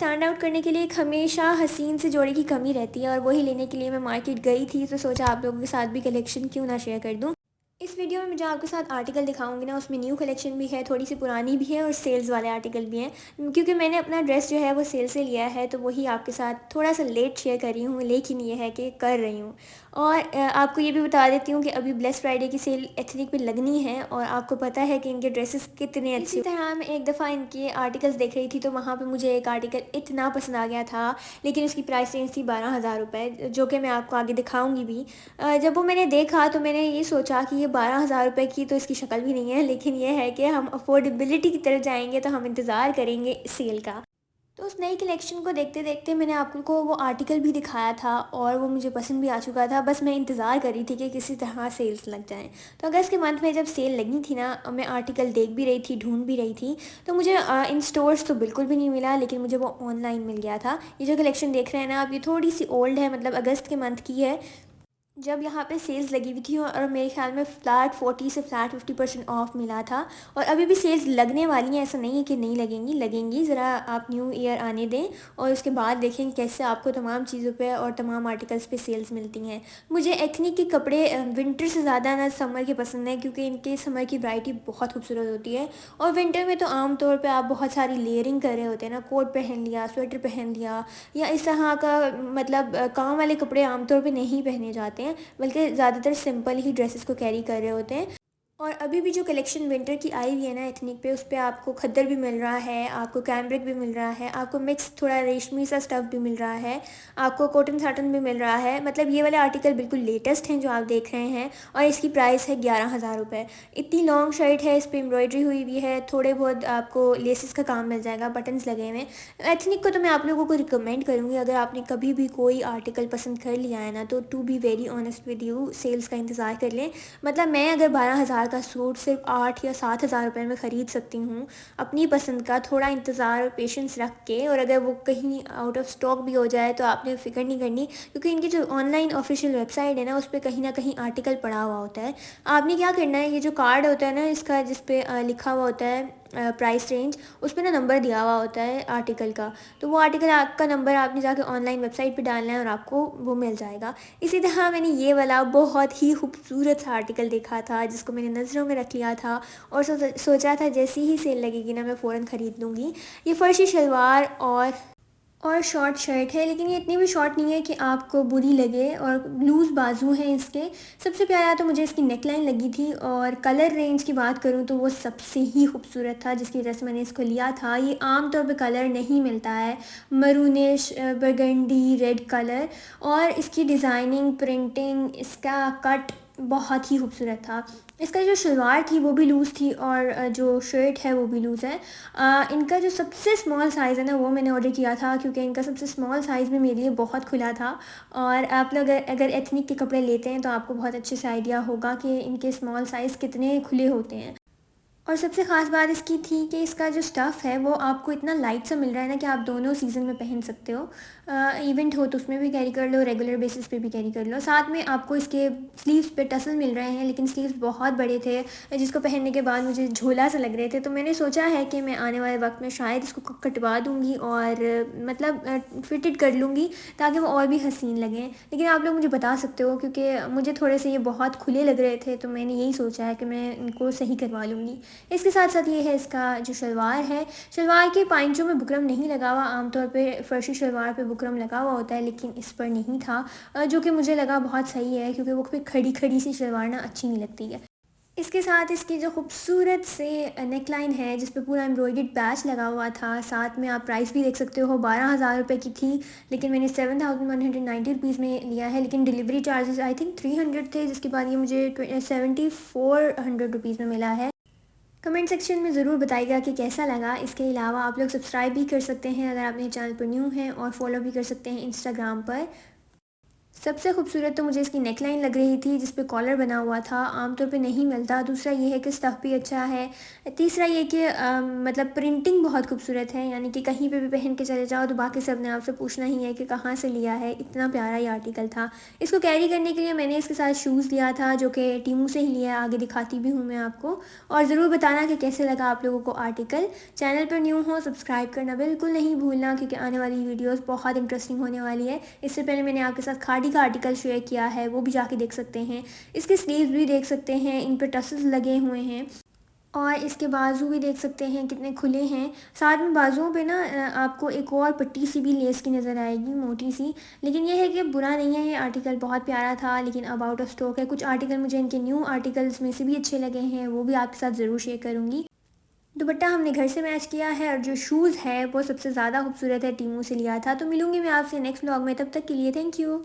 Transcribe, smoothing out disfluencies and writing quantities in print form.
Stand out करने के लिए एक हमेशा हसीन से जोड़ी की कमी रहती है और वही लेने के लिए मैं मार्केट गई थी, तो सोचा आप लोगों के साथ भी कलेक्शन क्यों ना शेयर कर दूं। इस वीडियो में मैं जो आपके साथ आर्टिकल दिखाऊंगी ना, उसमें न्यू कलेक्शन भी है, थोड़ी सी पुरानी भी है और सेल्स वाले आर्टिकल भी हैं। क्योंकि मैंने अपना ड्रेस जो है वो सेल से लिया है, तो वही आपके साथ थोड़ा सा लेट शेयर कर रही हूँ, लेकिन ये है कि कर रही हूँ। और आपको ये भी बता देती हूँ कि अभी ब्लेस फ्राइडे की सेल एथनिक पे लगनी है और आपको पता है कि इनके ड्रेसेस कितने अच्छे। इसी तरह मैं एक दफ़ा इनके आर्टिकल्स देख रही थी, तो वहाँ पे मुझे एक आर्टिकल इतना पसंद आ गया था, लेकिन उसकी प्राइस रेंज थी 12,000 रुपये, जो कि मैं आपको आगे दिखाऊंगी भी। जब वो मैंने देखा तो मैंने ये सोचा कि ये 12,000 रुपये की तो इसकी शक्ल भी नहीं है, लेकिन ये है कि हम अफोर्डेबिलिटी की तरफ जाएंगे तो हम इंतज़ार करेंगे सेल का। तो उस नई कलेक्शन को देखते देखते मैंने आपको वो आर्टिकल भी दिखाया था और वो मुझे पसंद भी आ चुका था। बस मैं इंतज़ार कर रही थी कि किसी तरह सेल्स लग जाएं। तो अगस्त के मंथ में जब सेल लगी थी ना, मैं आर्टिकल देख भी रही थी, ढूंढ भी रही थी, तो मुझे इन स्टोर्स तो बिल्कुल भी नहीं मिला, लेकिन मुझे वो ऑनलाइन मिल गया था। ये जो कलेक्शन देख रहे हैं ना आप, ये थोड़ी सी ओल्ड है, मतलब अगस्त के मंथ की है, जब यहाँ पे सेल्स लगी हुई थी और मेरे ख्याल में फ्लैट 40 से फ्लैट 50% ऑफ मिला था। और अभी भी सेल्स लगने वाली हैं, ऐसा नहीं है कि नहीं लगेंगी, लगेंगी। ज़रा आप न्यू ईयर आने दें और उसके बाद देखें कैसे आपको तमाम चीज़ों पे और तमाम आर्टिकल्स पे सेल्स मिलती हैं। मुझे एथनिक के कपड़े विंटर से ज़्यादा ना समर के पसंद हैं, क्योंकि इनके समर की वैरायटी बहुत खूबसूरत होती है। और विंटर में तो आम तौर पे आप बहुत सारी लेयरिंग कर रहे होते हैं ना, कोट पहन लिया, स्वेटर पहन लिया, या इस तरह का, मतलब काम वाले कपड़े आमतौर पे नहीं पहने जाते हैं, बल्कि ज़्यादातर सिंपल ही ड्रेसेस को कैरी कर रहे होते हैं। और अभी भी जो कलेक्शन विंटर की आई हुई है ना एथनिक पे, उस पे आपको खद्दर भी मिल रहा है, आपको कैम्ब्रिक भी मिल रहा है, आपको मिक्स थोड़ा रेशमी सा स्टफ़ भी मिल रहा है, आपको कॉटन साटन भी मिल रहा है। मतलब ये वाले आर्टिकल बिल्कुल लेटेस्ट हैं जो आप देख रहे हैं, और इसकी प्राइस है 11,000 रुपये। इतनी लॉन्ग शर्ट है, इस पर एम्ब्रॉयडरी हुई हुई है, थोड़े बहुत आपको लेसेस का काम मिल जाएगा, बटन्स लगे हुए हैं। एथनिक को तो मैं आप लोगों को रिकमेंड करूँगी, अगर आपने कभी भी कोई आर्टिकल पसंद कर लिया है ना, तो to be very honest with you, sales का इंतज़ार कर लें। मतलब मैं अगर 12,000 का सूट सिर्फ 8 या 7 हज़ार रुपये में ख़रीद सकती हूँ अपनी पसंद का, थोड़ा इंतज़ार और पेशेंस रख के, और अगर वो कहीं आउट ऑफ स्टॉक भी हो जाए तो आपने फ़िक्र नहीं करनी, क्योंकि इनकी जो ऑनलाइन ऑफिशियल वेबसाइट है ना, उस पर कहीं ना कहीं आर्टिकल पड़ा हुआ होता है। आपने क्या करना है, ये जो कार्ड होता है ना इसका, जिस पे लिखा हुआ होता है प्राइस रेंज, उस पर ना नंबर दिया हुआ होता है आर्टिकल का, तो वो आर्टिकल आपका नंबर आपने जाके ऑनलाइन वेबसाइट पे डालना है और आपको वो मिल जाएगा। इसी तरह मैंने ये वाला बहुत ही खूबसूरत सा आर्टिकल देखा था, जिसको मैंने नज़रों में रख लिया था और सोचा था जैसी ही सेल लगेगी ना मैं फ़ौरन ख़रीद लूँगी। ये फ़र्शी शलवार और शॉर्ट शर्ट है, लेकिन ये इतनी भी शॉर्ट नहीं है कि आपको बुरी लगे, और लूज़ बाजू हैं इसके। सबसे प्यारा तो मुझे इसकी नेकलाइन लगी थी, और कलर रेंज की बात करूँ तो वो सबसे ही खूबसूरत था जिसकी वजह से मैंने इसको लिया था। ये आम तौर पे कलर नहीं मिलता है, मरूनिश बरगंडी रेड कलर, और इसकी डिज़ाइनिंग, प्रिंटिंग, इसका कट बहुत ही खूबसूरत था। इसका जो शलवार थी वो भी लूज़ थी, और जो शर्ट है वो भी लूज़ है। इनका जो सबसे स्मॉल साइज़ है ना, वो मैंने ऑर्डर किया था, क्योंकि इनका सबसे स्मॉल साइज़ भी मेरे लिए बहुत खुला था। और आप लोग अगर एथनिक के कपड़े लेते हैं तो आपको बहुत अच्छे से आइडिया होगा कि इनके स्मॉल साइज़ कितने खुले होते हैं। और सबसे ख़ास बात इसकी थी कि इसका जो स्टफ़ है वो आपको इतना लाइट सा मिल रहा है ना, कि आप दोनों सीज़न में पहन सकते हो। इवेंट हो तो उसमें भी कैरी कर लो, रेगुलर बेसिस पे भी कैरी कर लो। साथ में आपको इसके स्लीव्स पे टसल मिल रहे हैं, लेकिन स्लीव्स बहुत बड़े थे, जिसको पहनने के बाद मुझे झोला सा लग रहे थे। तो मैंने सोचा है कि मैं आने वाले वक्त में शायद इसको कटवा दूँगी और मतलब फिटेड कर लूँगी, ताकि वो और भी हसीन लगें। लेकिन आप लोग मुझे बता सकते हो, क्योंकि मुझे थोड़े से ये बहुत खुले लग रहे थे, तो मैंने यही सोचा है कि मैं इनको सही करवा लूँगी। इसके साथ साथ ये है इसका जो शलवार है, शलवार के पाइंचों में बुकरम नहीं लगा हुआ, आमतौर पे फ़र्शी शलवार पे बुकरम लगा हुआ होता है, लेकिन इस पर नहीं था, जो कि मुझे लगा बहुत सही है, क्योंकि वो फिर खड़ी खड़ी सी शलवार ना अच्छी नहीं लगती है। इसके साथ इसकी जो खूबसूरत से नेकलाइन है, जिस पे पूरा एम्ब्रॉयडर्ड पैच लगा हुआ था, साथ में आप प्राइस भी देख सकते हो, 12,000 रुपये की थी, लेकिन मैंने 7,190 रुपीज़ में लिया है। लेकिन डिलीवरी चार्जेस आई थिंक 300 थे, जिसके बाद ये मुझे 7,400 रुपीज़ में मिला है। कमेंट सेक्शन में ज़रूर बताइएगा कि कैसा लगा। इसके अलावा आप लोग सब्सक्राइब भी कर सकते हैं अगर आप मेरे चैनल पर न्यू हैं, और फॉलो भी कर सकते हैं इंस्टाग्राम पर। सबसे खूबसूरत तो मुझे इसकी नेकलाइन लग रही थी जिस पे कॉलर बना हुआ था, आमतौर पे नहीं मिलता। दूसरा ये है कि स्टफ़ भी अच्छा है। तीसरा ये कि मतलब प्रिंटिंग बहुत खूबसूरत है, यानी कि कहीं पे भी पहन के चले जाओ तो बाकी सब ने आपसे पूछना ही है कि कहाँ से लिया है। इतना प्यारा ये आर्टिकल था। इसको कैरी करने के लिए मैंने इसके साथ शूज़ लिया था जो कि टीमू से ही लिया है, आगे दिखाती भी हूँ मैं आपको। और ज़रूर बताना कि कैसे लगा आप लोगों को आर्टिकल। चैनल पर न्यू हो सब्सक्राइब करना बिल्कुल नहीं भूलना, क्योंकि आने वाली वीडियोस बहुत इंटरेस्टिंग होने वाली है। इससे पहले मैंने आपके साथ खादी का आर्टिकल शेयर किया है, वो भी जाके देख सकते हैं। इसके स्लीव्स भी देख सकते हैं, इन पर टसल्स लगे हुए हैं। और इसके बाजू भी देख सकते हैं कितने खुले हैं। साथ में बाजुओं पे ना आपको एक और पट्टी सी भी लेस की नज़र आएगी, मोटी सी। लेकिन यह है कि बुरा नहीं है, ये आर्टिकल बहुत प्यारा था, लेकिन अब आउट ऑफ स्टॉक है। कुछ आर्टिकल मुझे इनके न्यू आर्टिकल्स में से भी अच्छे लगे हैं, वो भी आपके साथ ज़रूर शेयर करूँगी। दुपट्टा हमने घर से मैच किया है, और जो शूज़ है वो सबसे ज़्यादा खूबसूरत है, टीमू से लिया था। तो मिलूंगी मैं आपसे नेक्स्ट व्लॉग में, तब तक के लिए थैंक यू।